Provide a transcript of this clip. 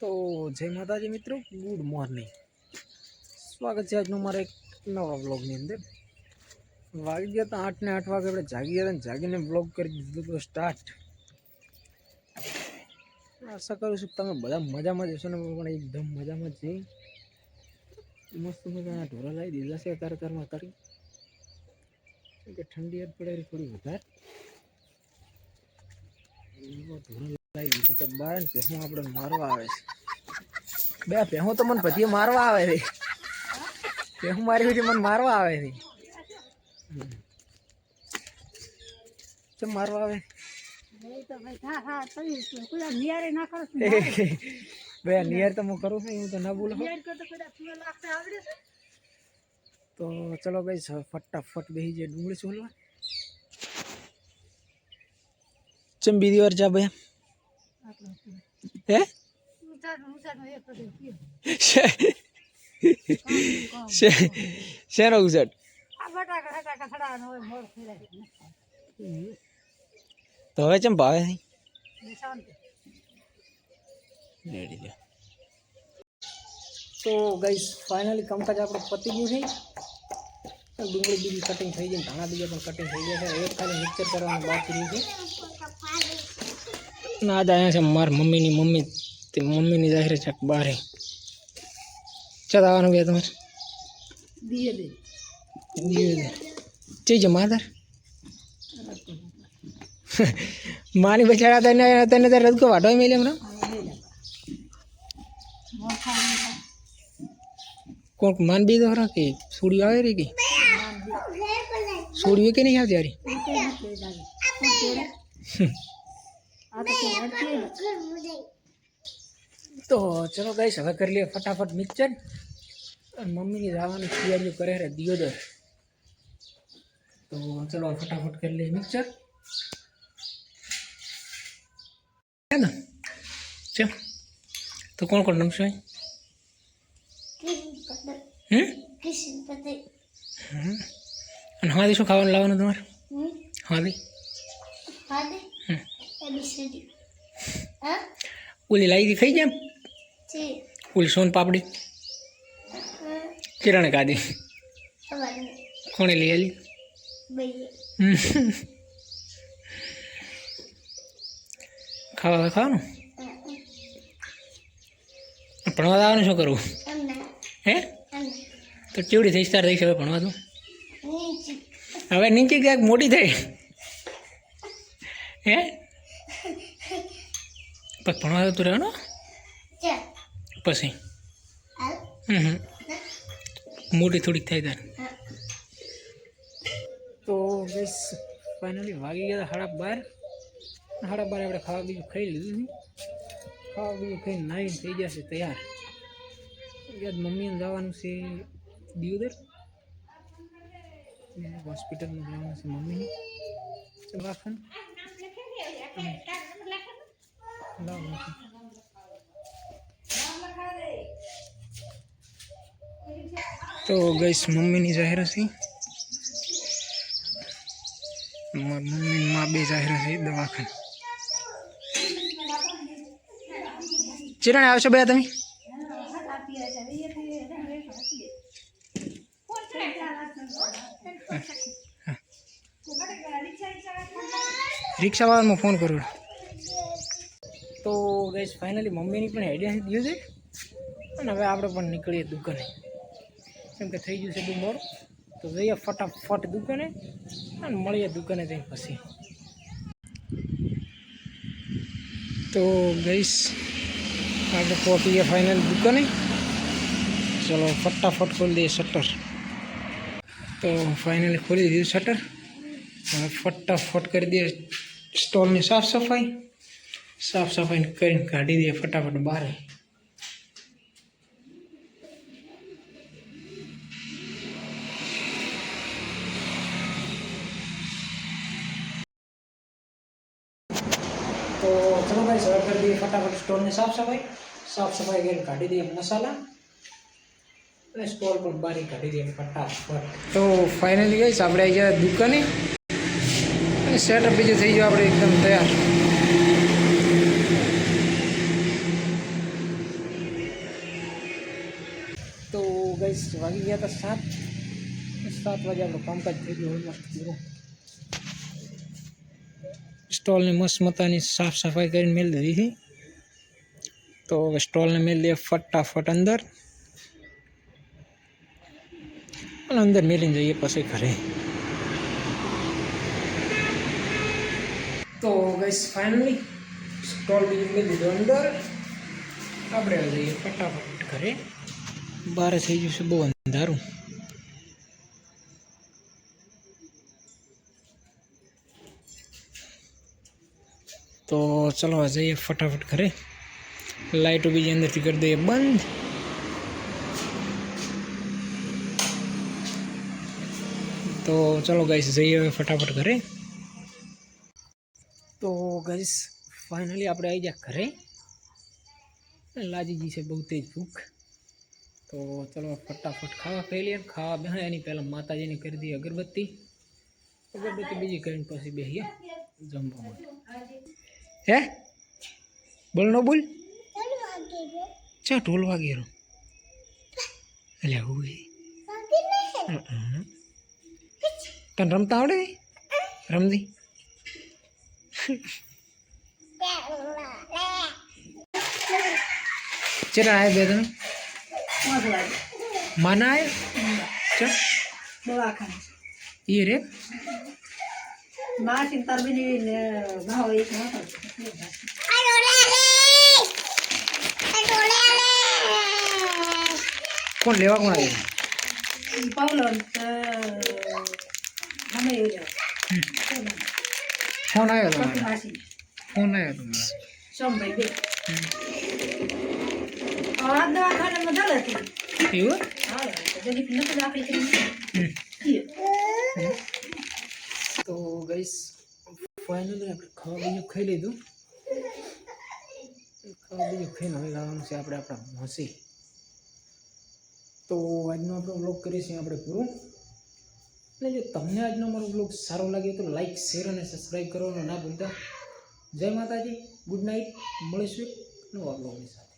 તો જય માતાજી મિત્રો, ગુડ મોર્નિંગ. સ્વાગત છે આજનું મારા એક નવા બ્લોગની અંદર. વાગી ગયા હતા 8 ને 8 વાગે આપણે જાગી ગયા હતા ને જાગીને બ્લોગ કરી દીધું તો સ્ટાર્ટ. આશા કરું છું તમે બધા મજામાં જ હશો ને પણ એકદમ મજામાં જ છે. મસ્ત મજાના ઢોરા લાવી દીધા છે તારમાં કરી કે ઠંડી જ પડે થોડી વધારે ઢોરા લાવી દીધા તો બાર ને ભેહું આપણે મારવા આવે છે. બે ભેહું તો મને બધી મારવા આવે છે. ભેહું મારી હોય મને મારવા આવે છે. કેમ મારવા આવે? બે નિયર તો હું કરું છું એવું તો ના બોલો. તો ચલો ભાઈ ફટાફટ બેસી જાય ડુંગળી છોલવા. ચમ બીજી વાર જા ભાઈ હે શેનો ઉસટ તો હવે ચમ ભાવે તો ગાઈસ ફાઇનલી કામકાજ આપણું પતી ગયું છે. ડુંગળી બીજી કટિંગ થઈ ગઈ, ધાણા બીજા પણ કટિંગ થઈ ગયા છે. એક ખાલી મિક્સર કરવાનું બાકી રહ્યું છે. ના આજ આવ્યા છે મારા મમ્મીની જાહેર છે બહાર. ચાલ આવવાનું ગયા તમારે ચઈ છે માધર માની બચાડા તને રદકો વાટો મેલે હમણાં કોણ માન બી દોરા કે સોડી આવે રે કે સોડી કે નહીં આવતી યારી. તો ચલો ગાઈસ હવે કરી લઈએ ફટાફટ મિક્સર. મમ્મીની જવાની તૈયારીઓ કરે છે દિયોદર. તો ચલો ફટાફટ કરી લઈએ મિક્સર. ને ચમ તો કોણ કોણ રમશો? અને હાદી શું ખાવાનું લાવવાનું તમારે? હાદી ઓલી લાવી હતી ખાઈ જાય ઓલી સોન પાપડી કિરણે ખાધી કોણે લઈ આલી? ખાવાનું ભણવા આવવાનું શું કરવું હે? તો કેવડી થઈ તાર થઈશ હવે ભણવા? તું હવે નીચે ક્યાંક મોટી થઈ હે? પછી ભણવા તું રહેવાનું પછી મોટી થોડીક થાય તાર. તો બસ ફાઇનલી વાગી ગયા 12:30. 12:30 આપણે ખાવા બીજું ખાઈ લીધું છે. ખાવા બીજું ખાઈને નાહીને થઈ જશે તૈયાર. યાદ મમ્મીને જવાનું છે દિયોદર, હોસ્પિટલમાં જવાનું છે મમ્મીને દવાખાને. તો ગઈશ મમ્મીની જાહેર છે, મમ્મી માં બે જાહેર છે દવાખાને. ચિરણ આવશો બે તમે? રિક્ષાવાળામાં ફોન કરું. તો ગઈશ ફાઇનલી મમ્મીની પણ આઈડિયા દીધું છે અને હવે આપણે પણ નીકળીએ દુકાને કેમ કે થઈ ગયું છે બહુ મોડું. તો જઈએ ફટાફટ દુકાને અને મળીએ દુકાને જઈને પછી. તો ગઈશ આપણે પહોંચીએ ફાઇનલ દુકાને. ચલો ફટાફટ ખોલી દઈએ શટર. તો ફાઇનલી ખોલી દીધું શટર. હવે ફટાફટ કરી દઈએ સ્ટોલની સાફ સફાઈ કરીને કાઢી દઈએ ફટાફટ બહાર. તો ચલો ભાઈ સર કરી દઈએ ફટાફટ સ્ટોલની સાફ સફાઈ કરીને કાઢી દઈએ મસાલા અને સ્ટોલ પણ બહાર કાઢી દઈએ ફટાફટ. તો ફાઇનલી ગઈશ આપણે આવી ગયા દુકાને અને સેટઅપ બીજું થઈ ગયું આપણે એકદમ તૈયાર. ગાઈસ વાગી ગયા હતા 7 વાગે આપણું કામકાજ થઈ ગયું ઓલમોસ્ટ પૂરું. સ્ટોલની મસ્ત મતાની સાફ સફાઈ કરીને મેળ દીધી. તો હવે સ્ટોલને મેળ દઈએ ફટાફટ અંદર અને અંદર મેળીને જઈએ પછી ઘરે. તો ગાઈસ ફાઇનલી સ્ટોલ બીજું મેળ દીધો અંદર. આપણે જઈએ ફટાફટ ઘરે. બહાર થઈ ગયું છે બહુ અંધારું. તો ચલો જઈએ ફટાફટ ઘરે. લાઇટો બીજી અંદરથી કરી દઈએ બંધ. તો ચલો ગાઈસ જઈએ હવે ફટાફટ ઘરે. તો ગાઈસ ફાઇનલી આપણે આવી ગયા ઘરે. લાજી ગઈ છે બહુ તેજ ભૂખ. તો ચલો ફટાફટ ખાવા ખાઈ લઈએ. ખાવા બે એની પહેલાં માતાજીની કરી દઈએ અગરબત્તી બીજી કરીને પછી બેસીએ જમવા માટે. હે બોલ નો બોલ ચા ઢોલ વાગેરો એટલે આવું તને રમતા આવડે રમતી ચેરા આવ્યા બે તમે માના આવ્યા એ રે કોણ લેવા કોણ આવ્યું ફોન આવ્યો તમારો ફોન આવ્યો તમારો એવું તો ગાઈસ ફાઇનલી આપણે ખાવા બીજું ખાઈ લીધું. ખાવા બીજું ખાઈને હવે લાવવાનું છે આપણે આપણા મોસી. તો આજનો આપણો વ્લોગ કરીશું આપણે પૂરું. અને જો તમને આજનો અમારો વ્લોગ સારો લાગે તો લાઈક શેર અને સબસ્ક્રાઈબ કરવાનું ના ભૂલતા. જય માતાજી, ગુડ નાઇટ. મળીશું નવા વ્લોગની સાથે.